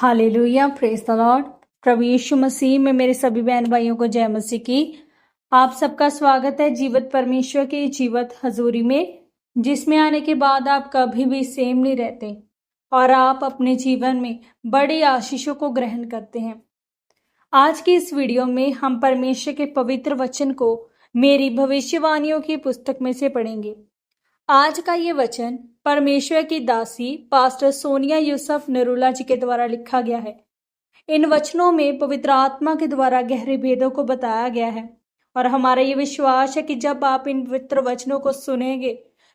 Hallelujah, praise the Lord. प्रभु यीशु मसीह में मेरे सभी बहन भाइयों को जय मसीह की। आप सबका स्वागत है जीवत परमेश्वर के जीवत हजूरी में, जिसमें आने के बाद आप कभी भी सेम नहीं रहते और आप अपने जीवन में बड़ी आशीषों को ग्रहण करते हैं। आज की इस वीडियो में हम परमेश्वर के पवित्र वचन को मेरी भविष्यवाणियों की पुस्तक में से पढ़ेंगे। आज का ये वचन परमेश्वर की दासी पास्टर सोनिया यूसुफ नरूला जी के द्वारा लिखा गया है। इन वचनों में पवित्र आत्मा के द्वारा गहरे भेदों को बताया गया है और हमारा ये विश्वास है कि जब आप इन पवित्र वचनों को सुनेंगे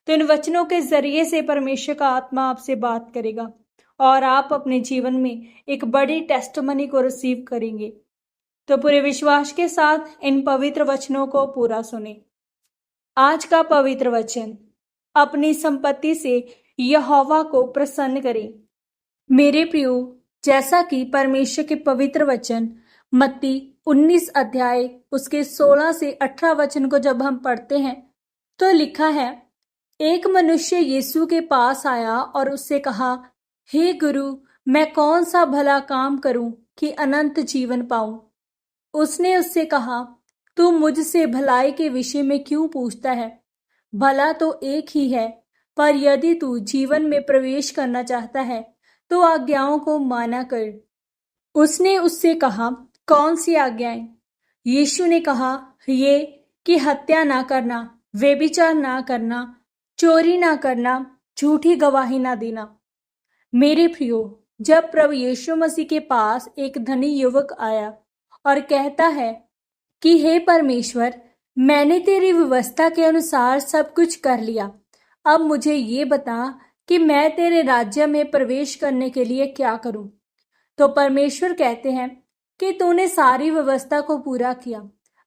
तो इन वचनों के जरिए से परमेश्वर का आत्मा आपसे बात करेगा और आप अपने जीवन में एक बड़ी टेस्टमनी को रिसीव करेंगे। तो पूरे विश्वास के साथ इन पवित्र वचनों को पूरा सुने। आज का पवित्र वचन, अपनी संपत्ति से यहोवा को प्रसन्न करें। मेरे प्रियो, जैसा कि परमेश्वर के पवित्र वचन मत्ती 19 अध्याय उसके 16 से 18 वचन को जब हम पढ़ते हैं तो लिखा है, एक मनुष्य यीशु के पास आया और उससे कहा, हे गुरु, मैं कौन सा भला काम करूं कि अनंत जीवन पाऊं। उसने उससे कहा, तू मुझसे भलाई के विषय में क्यों पूछता है? भला तो एक ही है, पर यदि तू जीवन में प्रवेश करना चाहता है तो आज्ञाओं को माना कर। उसने उससे कहा, कौन सी आज्ञाएं? यीशु ने कहा, ये कि हत्या ना करना, व्यभिचार ना करना, चोरी ना करना, झूठी गवाही ना देना। मेरे प्रियो, जब प्रभु यीशु मसीह के पास एक धनी युवक आया और कहता है कि हे परमेश्वर, मैंने तेरी व्यवस्था के अनुसार सब कुछ कर लिया, अब मुझे ये बता कि मैं तेरे राज्य में प्रवेश करने के लिए क्या करूं। तो परमेश्वर कहते हैं कि तूने सारी व्यवस्था को पूरा किया,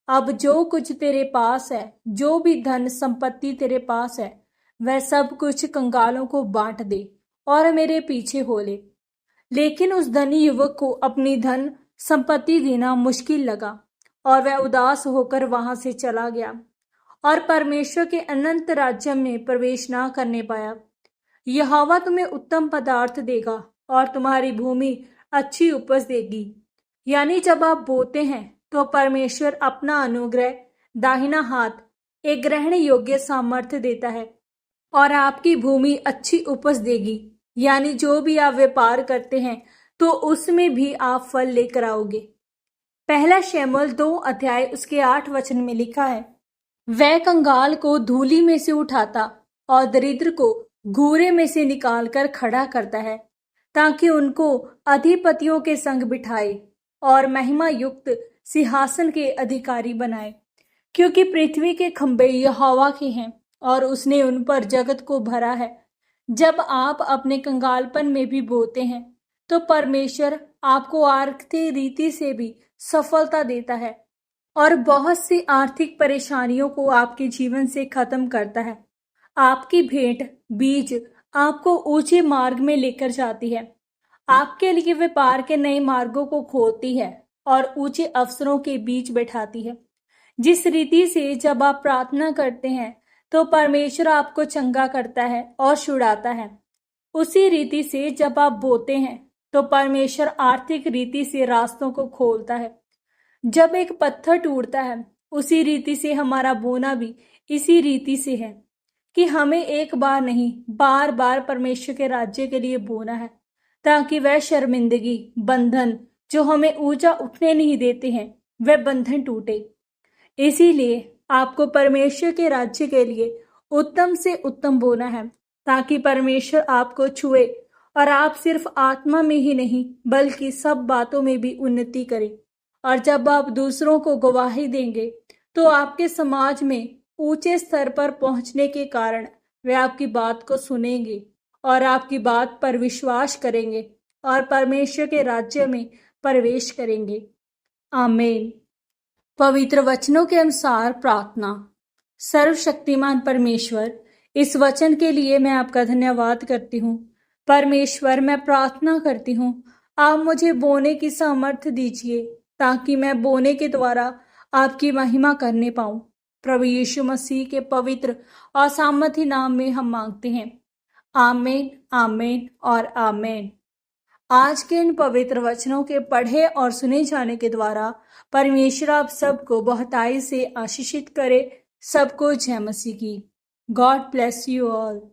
अब जो कुछ तेरे पास है, जो भी धन संपत्ति तेरे पास है, वह सब कुछ कंगालों को बांट दे और मेरे पीछे हो ले। लेकिन उस धनी युवक को अपनी धन संपत्ति देना मुश्किल लगा और वह उदास होकर वहां से चला गया और परमेश्वर के अनंत राज्य में प्रवेश ना करने पाया। यहोवा तुम्हें उत्तम पदार्थ देगा और तुम्हारी भूमि अच्छी उपज देगी। यानी जब आप बोते हैं तो परमेश्वर अपना अनुग्रह दाहिना हाथ एक ग्रहण योग्य सामर्थ्य देता है और आपकी भूमि अच्छी उपज देगी। यानी जो भी आप व्यापार करते हैं तो उसमें भी आप फल लेकर आओगे। पहला शमूएल 2 अध्याय उसके 8 वचन में लिखा है, वह कंगाल को धूलि में से उठाता और दरिद्र को घूरे में से निकालकर खड़ा करता है, ताकि उनको अधिपतियों के संग बिठाए और महिमा युक्त सिंहासन के अधिकारी बनाए। क्योंकि पृथ्वी के खंभे यहोवा के हैं और उसने उन पर जगत को भरा है। जब आप अपने कंगालपन में भी बोते हैं तो परमेश्वर आपको आर्थिक रीति से भी सफलता देता है और बहुत सी आर्थिक परेशानियों को आपके जीवन से खत्म करता है। आपकी भेंट बीज आपको ऊंचे मार्ग में लेकर जाती है, आपके लिए व्यापार के नए मार्गों को खोलती है और ऊंचे अवसरों के बीच बैठाती है। जिस रीति से जब आप प्रार्थना करते हैं तो परमेश्वर आपको चंगा करता है और छुड़ाता है, उसी रीति से जब आप बोते हैं तो परमेश्वर आर्थिक रीति से रास्तों को खोलता है। जब एक पत्थर टूटता है, उसी रीति से हमारा बोना भी इसी रीति से है कि हमें एक बार नहीं, बार बार परमेश्वर के राज्य के लिए बोना है, ताकि वह शर्मिंदगी बंधन जो हमें ऊंचा उठने नहीं देते हैं, वह बंधन टूटे। इसीलिए आपको परमेश्वर के राज्य के लिए उत्तम से उत्तम बोना है, ताकि परमेश्वर आपको छुए और आप सिर्फ आत्मा में ही नहीं बल्कि सब बातों में भी उन्नति करें। और जब आप दूसरों को गवाही देंगे तो आपके समाज में ऊंचे स्तर पर पहुंचने के कारण वे आपकी बात को सुनेंगे और आपकी बात पर विश्वास करेंगे और परमेश्वर के राज्य में प्रवेश करेंगे। आमीन। पवित्र वचनों के अनुसार प्रार्थना। सर्वशक्तिमान परमेश्वर, इस वचन के लिए मैं आपका धन्यवाद करती हूँ। परमेश्वर, मैं प्रार्थना करती हूँ, आप मुझे बोने की सामर्थ्य दीजिए ताकि मैं बोने के द्वारा आपकी महिमा करने पाऊं। प्रभु यीशु मसीह के पवित्र और सामर्थी नाम में हम मांगते हैं। आमीन, आमीन और आमीन। आज के इन पवित्र वचनों के पढ़े और सुने जाने के द्वारा परमेश्वर आप सबको बहुताई से आशीषित करे। सबको जय मसीह की। God bless you all.